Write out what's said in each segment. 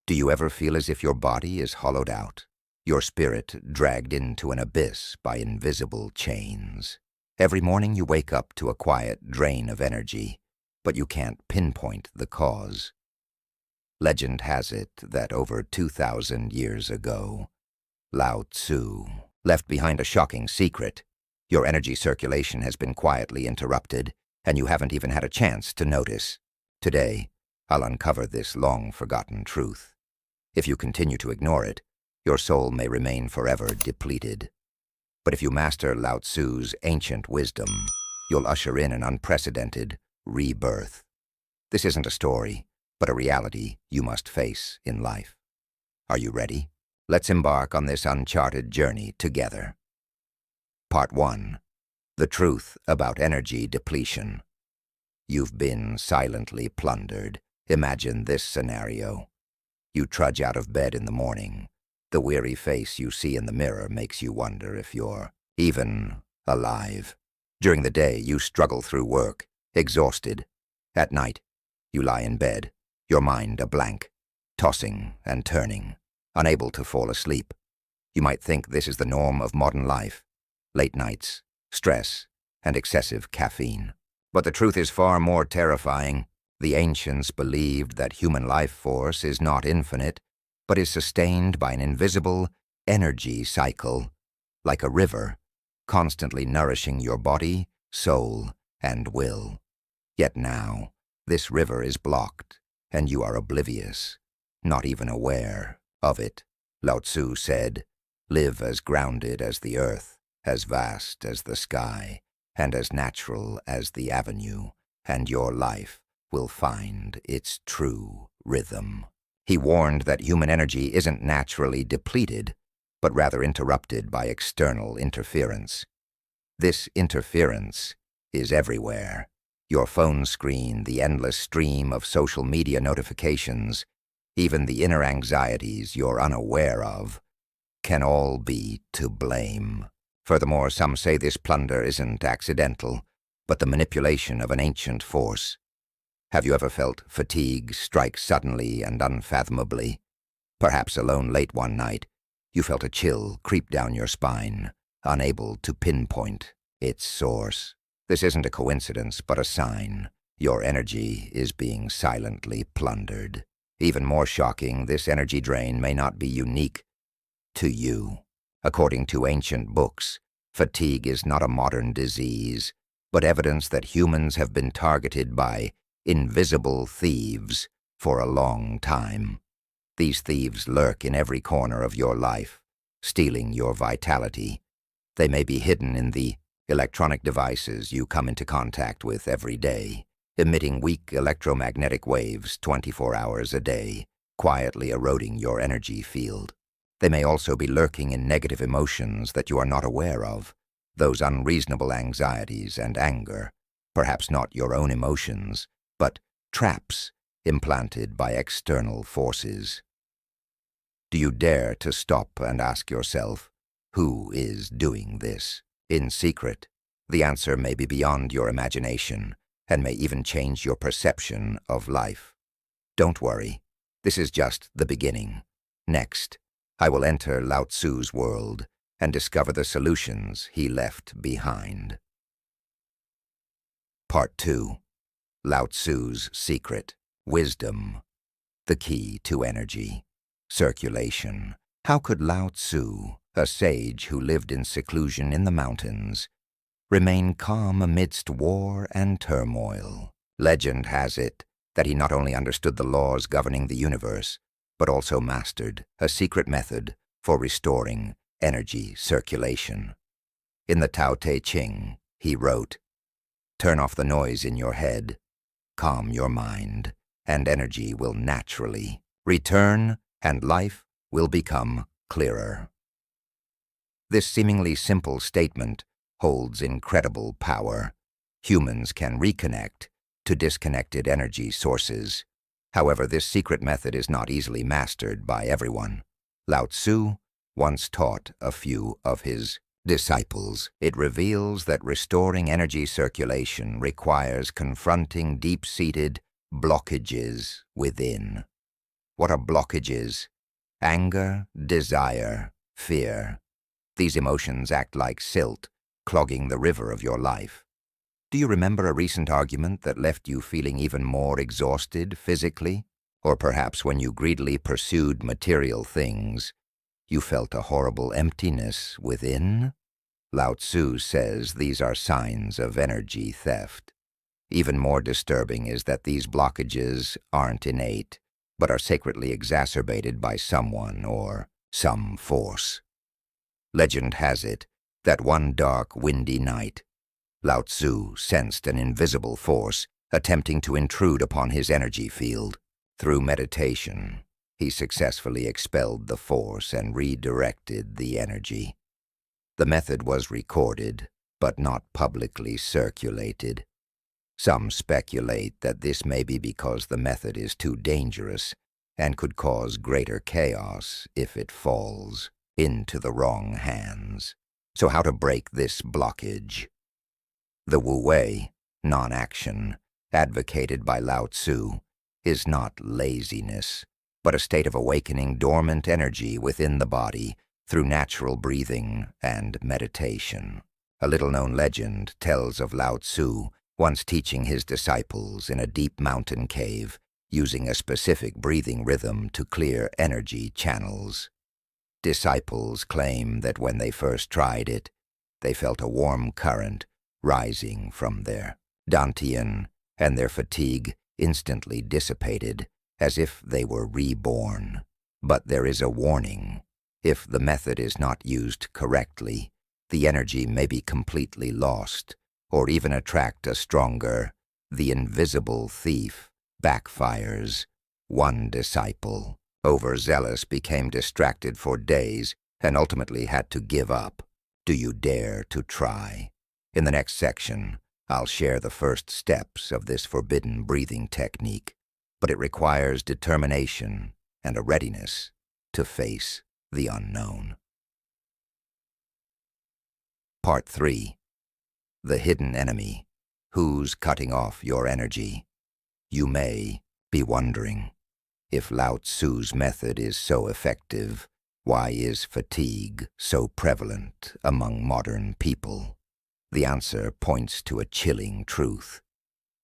Do you ever feel as if your body is hollowed out, your spirit dragged into an abyss by invisible chains? Every morning you wake up to a quiet drain of energy, but you can't pinpoint the cause. Legend has it that over 2,000 years ago, Lao Tzu left behind a shocking secret. Your energy circulation has been quietly interrupted, and you haven't even had a chance to notice. Today, I'll uncover this long-forgotten truth. If you continue to ignore it, your soul may remain forever depleted. But if you master Lao Tzu's ancient wisdom, you'll usher in an unprecedented rebirth. This isn't a story, but a reality you must face in life. Are you ready? Let's embark on this uncharted journey together. Part 1. The truth about energy depletion. You've been silently plundered. Imagine this scenario. You trudge out of bed in the morning. The weary face you see in the mirror makes you wonder if you're even alive. During the day, you struggle through work, exhausted. At night, you lie in bed, your mind a blank, tossing and turning, unable to fall asleep. You might think this is the norm of modern life: late nights, stress, and excessive caffeine. But the truth is far more terrifying. The ancients believed that human life force is not infinite, but is sustained by an invisible energy cycle, like a river, constantly nourishing your body, soul, and will. Yet now, this river is blocked, and you are oblivious, not even aware of it. Lao Tzu said, "Live as grounded as the earth, as vast as the sky, and as natural as the avenue, and your life will find its true rhythm." He warned that human energy isn't naturally depleted, but rather interrupted by external interference. This interference is everywhere. Your phone screen, the endless stream of social media notifications, even the inner anxieties you're unaware of, can all be to blame. Furthermore, some say this plunder isn't accidental, but the manipulation of an ancient force. Have you ever felt fatigue strike suddenly and unfathomably? Perhaps alone late one night, you felt a chill creep down your spine, unable to pinpoint its source. This isn't a coincidence, but a sign. Your energy is being silently plundered. Even more shocking, this energy drain may not be unique to you. According to ancient books, fatigue is not a modern disease, but evidence that humans have been targeted by invisible thieves for a long time. These thieves lurk in every corner of your life, stealing your vitality. They may be hidden in the electronic devices you come into contact with every day, emitting weak electromagnetic waves 24 hours a day, quietly eroding your energy field. They may also be lurking in negative emotions that you are not aware of, those unreasonable anxieties and anger, perhaps not your own emotions, but traps implanted by external forces. Do you dare to stop and ask yourself, who is doing this? In secret, the answer may be beyond your imagination and may even change your perception of life. Don't worry, this is just the beginning. Next, I will enter Lao Tzu's world and discover the solutions he left behind. Part 2. Lao Tzu's secret. Wisdom. The key to energy. Circulation. How could Lao Tzu, a sage who lived in seclusion in the mountains, remain calm amidst war and turmoil? Legend has it that he not only understood the laws governing the universe, but also mastered a secret method for restoring energy circulation. In the Tao Te Ching, he wrote, "Turn off the noise in your head, calm your mind, and energy will naturally return, and life will become clearer." This seemingly simple statement holds incredible power. Humans can reconnect to disconnected energy sources. However, this secret method is not easily mastered by everyone. Lao Tzu once taught a few of his disciples. It reveals that restoring energy circulation requires confronting deep-seated blockages within. What are blockages? Anger, desire, fear. These emotions act like silt, clogging the river of your life. Do you remember a recent argument that left you feeling even more exhausted physically? Or perhaps when you greedily pursued material things, you felt a horrible emptiness within? Lao Tzu says these are signs of energy theft. Even more disturbing is that these blockages aren't innate, but are sacredly exacerbated by someone or some force. Legend has it that one dark, windy night, Lao Tzu sensed an invisible force attempting to intrude upon his energy field. Through meditation, he successfully expelled the force and redirected the energy. The method was recorded, but not publicly circulated. Some speculate that this may be because the method is too dangerous and could cause greater chaos if it falls into the wrong hands. So how to break this blockage? The Wu Wei, non-action, advocated by Lao Tzu, is not laziness, but a state of awakening dormant energy within the body through natural breathing and meditation. A little-known legend tells of Lao Tzu once teaching his disciples in a deep mountain cave, using a specific breathing rhythm to clear energy channels. Disciples claim that when they first tried it, they felt a warm current rising from their dantian, and their fatigue instantly dissipated, as if they were reborn. But there is a warning. If the method is not used correctly, the energy may be completely lost, or even attract a stronger, the invisible thief, backfires. One disciple, overzealous, became distracted for days and ultimately had to give up. Do you dare to try? In the next section, I'll share the first steps of this forbidden breathing technique, but it requires determination and a readiness to face the unknown. Part 3. The hidden enemy. Who's cutting off your energy? You may be wondering, if Lao Tzu's method is so effective, why is fatigue so prevalent among modern people? The answer points to a chilling truth.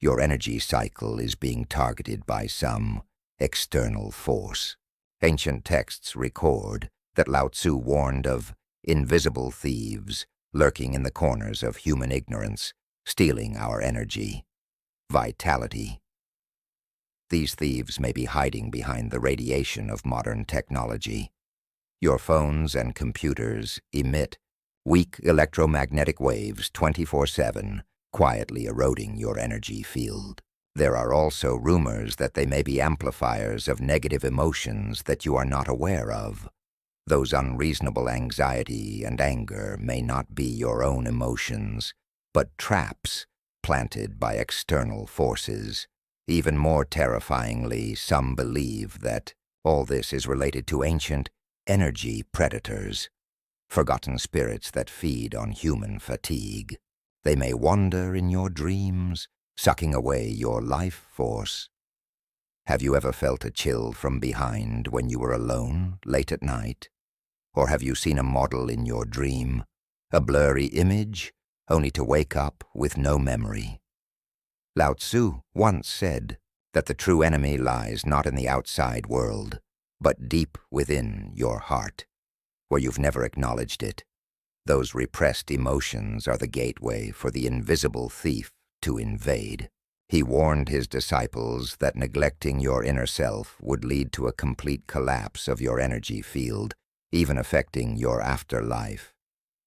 Your energy cycle is being targeted by some external force. Ancient texts record that Lao Tzu warned of invisible thieves lurking in the corners of human ignorance, stealing our energy, vitality. These thieves may be hiding behind the radiation of modern technology. Your phones and computers emit weak electromagnetic waves 24/7, quietly eroding your energy field. There are also rumors that they may be amplifiers of negative emotions that you are not aware of. Those unreasonable anxiety and anger may not be your own emotions, but traps planted by external forces. Even more terrifyingly, some believe that all this is related to ancient energy predators, forgotten spirits that feed on human fatigue. They may wander in your dreams, sucking away your life force. Have you ever felt a chill from behind when you were alone late at night? Or have you seen a model in your dream, a blurry image, only to wake up with no memory? Lao Tzu once said that the true enemy lies not in the outside world, but deep within your heart, where you've never acknowledged it. Those repressed emotions are the gateway for the invisible thief to invade. He warned his disciples that neglecting your inner self would lead to a complete collapse of your energy field, even affecting your afterlife.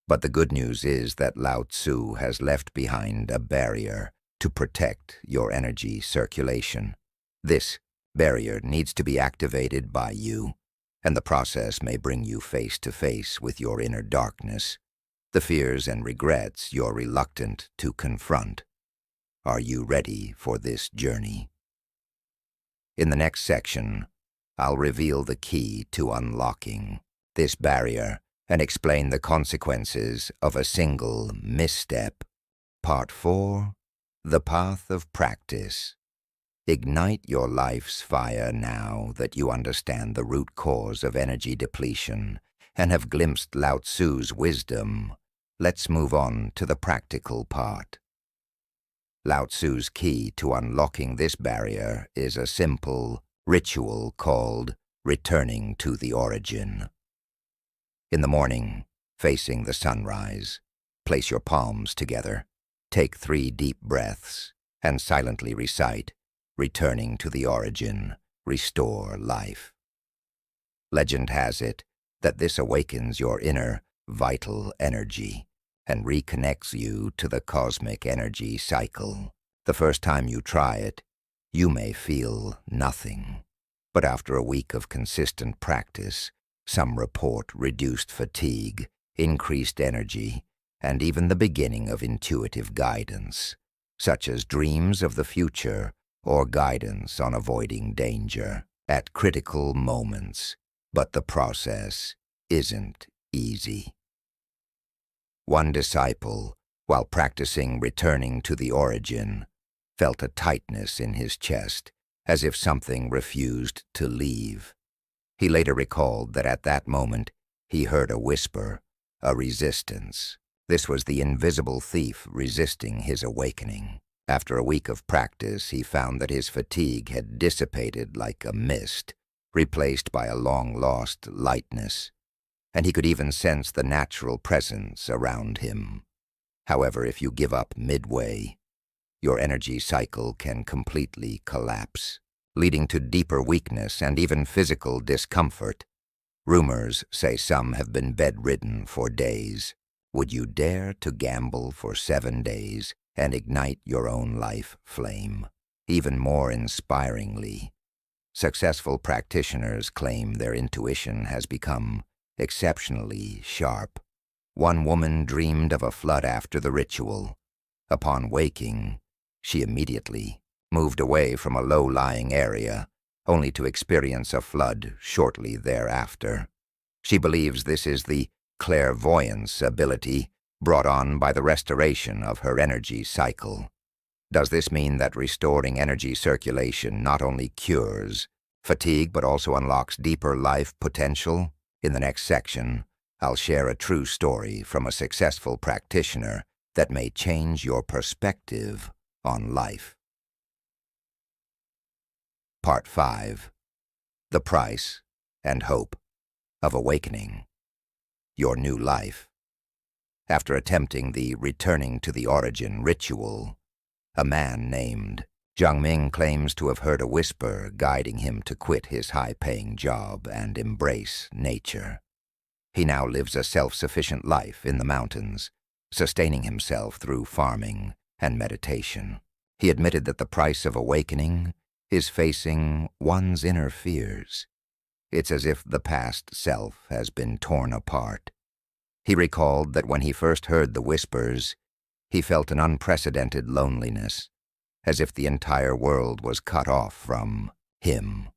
But the good news is that Lao Tzu has left behind a barrier to protect your energy circulation. This barrier needs to be activated by you, and the process may bring you face to face with your inner darkness, the fears and regrets you're reluctant to confront. Are you ready for this journey? In the next section, I'll reveal the key to unlocking this barrier and explain the consequences of a single misstep. Part 4. The Path of Practice. Ignite your life's fire now that you understand the root cause of energy depletion and have glimpsed Lao Tzu's wisdom. Let's move on to the practical part. Lao Tzu's key to unlocking this barrier is a simple ritual called returning to the origin. In the morning, facing the sunrise, place your palms together, take 3 deep breaths, and silently recite, "Returning to the origin, restore life." Legend has it that this awakens your inner vital energy and reconnects you to the cosmic energy cycle. The first time you try it, you may feel nothing. But after a week of consistent practice, some report reduced fatigue, increased energy, and even the beginning of intuitive guidance, such as dreams of the future or guidance on avoiding danger at critical moments. But the process isn't easy. One disciple, while practicing returning to the origin, felt a tightness in his chest, as if something refused to leave. He later recalled that at that moment he heard a whisper, a resistance. This was the invisible thief resisting his awakening. After a week of practice, he found that his fatigue had dissipated like a mist, replaced by a long-lost lightness, and he could even sense the natural presence around him. However, if you give up midway, your energy cycle can completely collapse, leading to deeper weakness and even physical discomfort. Rumors say some have been bedridden for days. Would you dare to gamble for 7 days and ignite your own life flame? Even more inspiringly, successful practitioners claim their intuition has become exceptionally sharp. One woman dreamed of a flood after the ritual. Upon waking, she immediately moved away from a low-lying area, only to experience a flood shortly thereafter. She believes this is the clairvoyance ability brought on by the restoration of her energy cycle. Does this mean that restoring energy circulation not only cures fatigue but also unlocks deeper life potential? In the next section, I'll share a true story from a successful practitioner that may change your perspective on life. Part 5. The Price and Hope of Awakening Your New Life. After attempting the returning to the origin ritual, a man named Ming claims to have heard a whisper guiding him to quit his high-paying job and embrace nature. He now lives a self-sufficient life in the mountains, sustaining himself through farming and meditation. He admitted that the price of awakening is facing one's inner fears. It's as if the past self has been torn apart. He recalled that when he first heard the whispers, he felt an unprecedented loneliness, as if the entire world was cut off from him.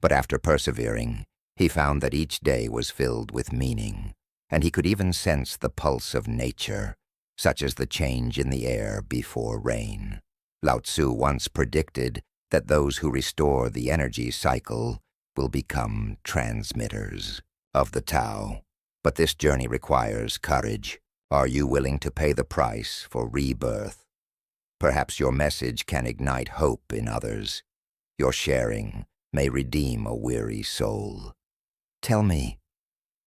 But after persevering, he found that each day was filled with meaning, and he could even sense the pulse of nature, such as the change in the air before rain. Lao Tzu once predicted that those who restore the energy cycle will become transmitters of the Tao. But this journey requires courage. Are you willing to pay the price for rebirth? Perhaps your message can ignite hope in others. Your sharing may redeem a weary soul. Tell me,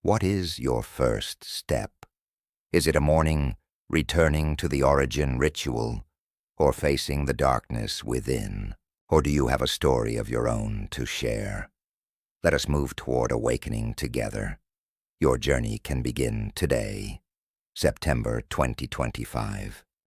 what is your first step? Is it a morning returning to the origin ritual, or facing the darkness within? Or do you have a story of your own to share? Let us move toward awakening together. Your journey can begin today, September 2025.